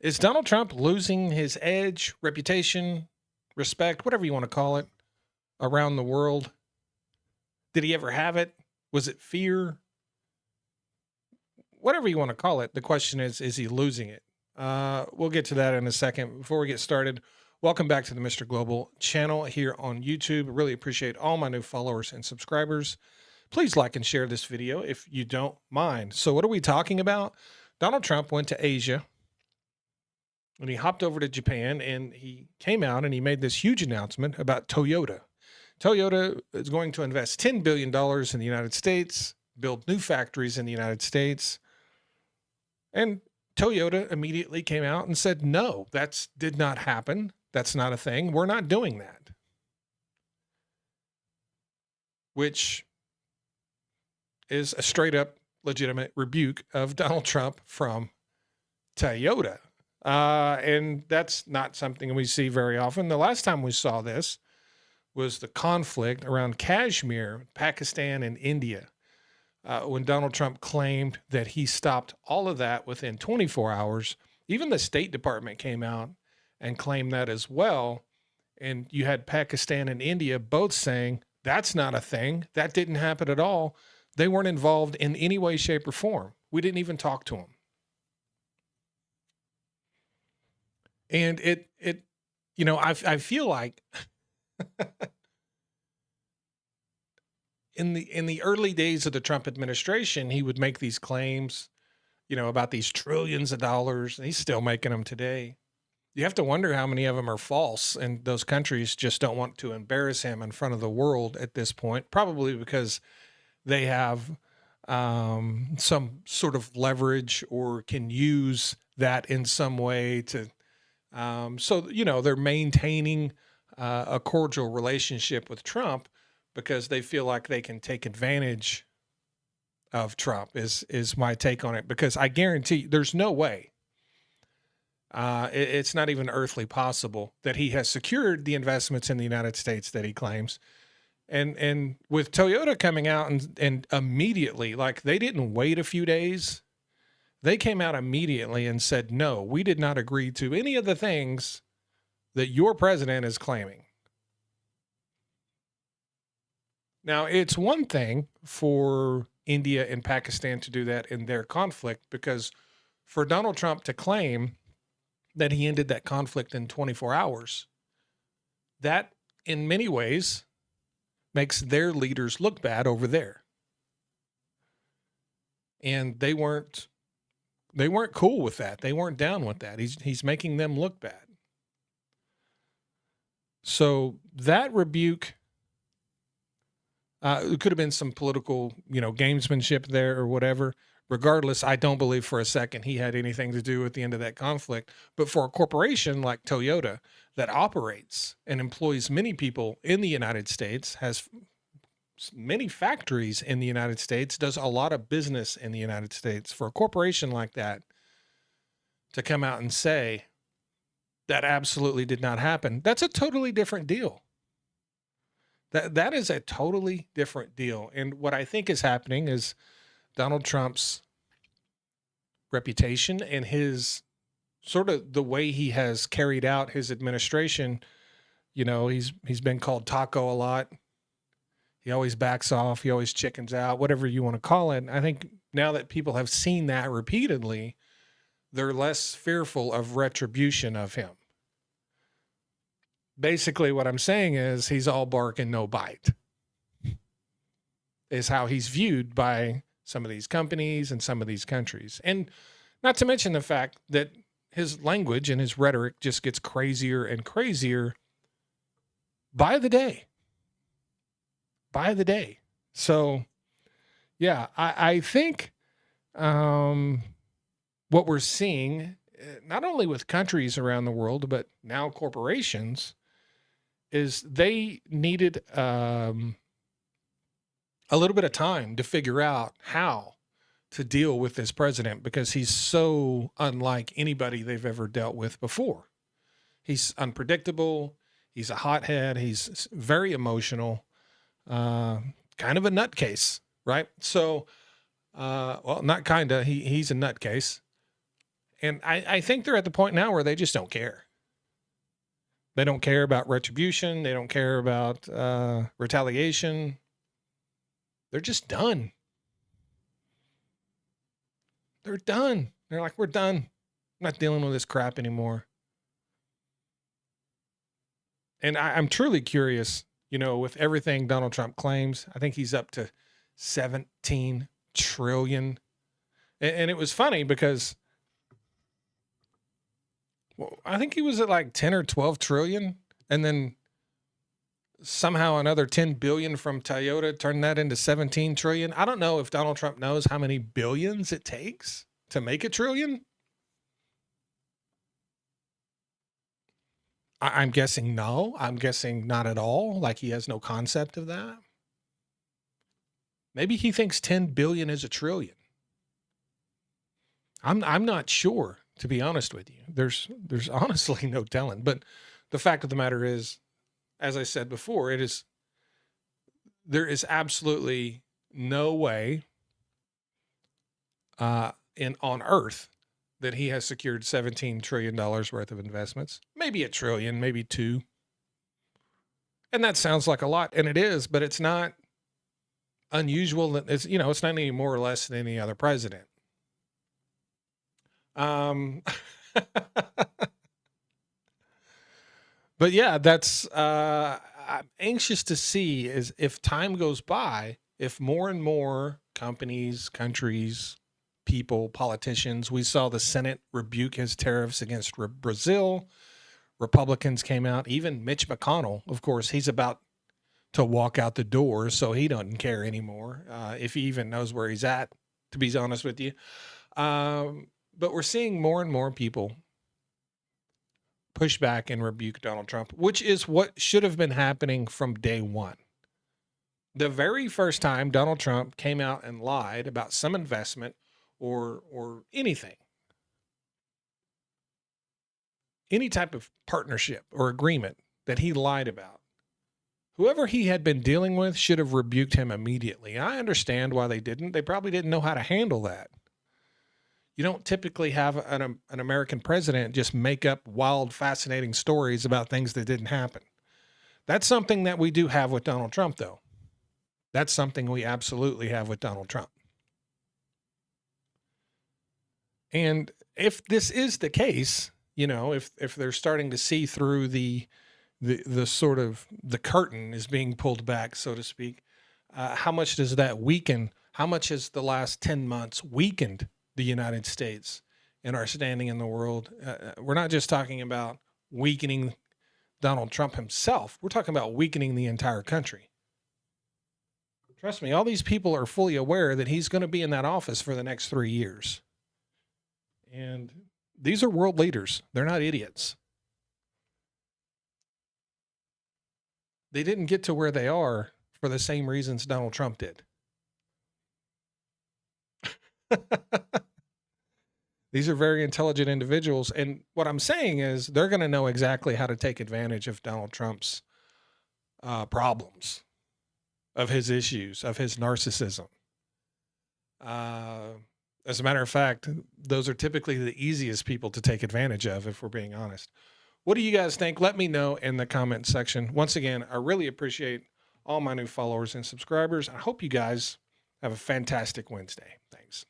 Is Donald Trump losing his edge, reputation, respect, whatever you want to call it, around the world? Did he ever have it? Was it fear? Whatever you want to call it. The question is he losing it? We'll get to that in a second. Before we get started, welcome back to the Mr. Global channel here on YouTube. I really appreciate all my new followers and subscribers. Please like and share this video if you don't mind. So, what are we talking about? Donald Trump went to Asia and he hopped over to Japan and he came out and he made this huge announcement about Toyota. Toyota is going to invest $10 billion in the United States, build new factories in the United States. And Toyota immediately came out and said, no, that did not happen. That's not a thing. We're not doing that. Which is a straight up legitimate rebuke of Donald Trump from Toyota. And that's not something we see very often. The last time we saw this was the conflict around Kashmir, Pakistan, and India, when Donald Trump claimed that he stopped all of that within 24 hours. Even the State Department came out and claimed that as well. And you had Pakistan and India both saying, that's not a thing. That didn't happen at all. They weren't involved in any way, shape, or form. We didn't even talk to them. And I feel like in the early days of the Trump administration, he would make these claims, about these trillions of dollars. And he's still making them today. You have to wonder how many of them are false, and those countries just don't want to embarrass him in front of the world at this point, probably because they have some sort of leverage or can use that in some way to, they're maintaining a cordial relationship with Trump because they feel like they can take advantage of Trump is my take on it, because I guarantee there's no way. It's not even earthly possible that he has secured the investments in the United States that he claims. And with Toyota coming out and immediately, like they didn't wait a few days, they came out immediately and said, no, we did not agree to any of the things that your president is claiming. Now, it's one thing for India and Pakistan to do that in their conflict, because for Donald Trump to claim that he ended that conflict in 24 hours, that in many ways makes their leaders look bad over there. And they weren't cool with that. They weren't down with that. He's making them look bad. So that rebuke, it could have been some political, gamesmanship there or whatever. Regardless, I don't believe for a second he had anything to do with the end of that conflict. But for a corporation like Toyota that operates and employs many people in the United States, has many factories in the United States, does a lot of business in the United States, for a corporation like that to come out and say that absolutely did not happen, that's a totally different deal. That is a totally different deal. And what I think is happening is Donald Trump's reputation and his sort of the way he has carried out his administration. He's been called Taco a lot. He always backs off. He always chickens out, whatever you want to call it. I think now that people have seen that repeatedly, they're less fearful of retribution of him. Basically, what I'm saying is he's all bark and no bite, is how he's viewed by some of these companies and some of these countries. And not to mention the fact that his language and his rhetoric just gets crazier and crazier by the day. By the day. So, yeah, I think what we're seeing, not only with countries around the world, but now corporations, is they needed a little bit of time to figure out how to deal with this president, because he's so unlike anybody they've ever dealt with before. He's unpredictable. He's a hothead. He's very emotional, kind of a nutcase, right? So, not kinda, he's a nutcase. And I think they're at the point now where they just don't care. They don't care about retribution. They don't care about retaliation. They're just done. They're done. They're like, we're done. I'm not dealing with this crap anymore. And I'm truly curious, with everything Donald Trump claims, I think he's up to 17 trillion. And it was funny because I think he was at like 10 or 12 trillion. And then somehow another 10 billion from Toyota turned that into 17 trillion. I don't know if Donald Trump knows how many billions it takes to make a trillion. I'm guessing no. I'm guessing not at all. Like he has no concept of that. Maybe he thinks 10 billion is a trillion. I'm not sure, to be honest with you. There's honestly no telling. But the fact of the matter is, as I said before, there is absolutely no way on earth that he has secured $17 trillion worth of investments, maybe a trillion, maybe two. And that sounds like a lot, and it is, but it's not unusual. It's not any more or less than any other president. But yeah, that's I'm anxious to see is if time goes by, if more and more companies, countries, people, politicians, we saw the Senate rebuke his tariffs against Brazil. Republicans came out, even Mitch McConnell, of course, he's about to walk out the door, so he doesn't care anymore, if he even knows where he's at, to be honest with you. But we're seeing more and more people push back and rebuke Donald Trump, which is what should have been happening from day one. The very first time Donald Trump came out and lied about some investment or anything, any type of partnership or agreement that he lied about, whoever he had been dealing with should have rebuked him immediately. I understand why they didn't. They probably didn't know how to handle that. You don't typically have an American president just make up wild, fascinating stories about things that didn't happen. That's something that we do have with Donald Trump, though. That's something we absolutely have with Donald Trump. And if this is the case, if they're starting to see through the sort of the curtain is being pulled back, so to speak, how much does that weaken? How much has the last 10 months weakened the United States and our standing in the world? We're not just talking about weakening Donald Trump himself. We're talking about weakening the entire country. Trust me, all these people are fully aware that he's going to be in that office for the next 3 years. And these are world leaders. They're not idiots. They didn't get to where they are for the same reasons Donald Trump did. These are very intelligent individuals. And what I'm saying is they're going to know exactly how to take advantage of Donald Trump's problems, of his issues, of his narcissism. As a matter of fact, those are typically the easiest people to take advantage of, if we're being honest. What do you guys think? Let me know in the comment section. Once again, I really appreciate all my new followers and subscribers. I hope you guys have a fantastic Wednesday. Thanks.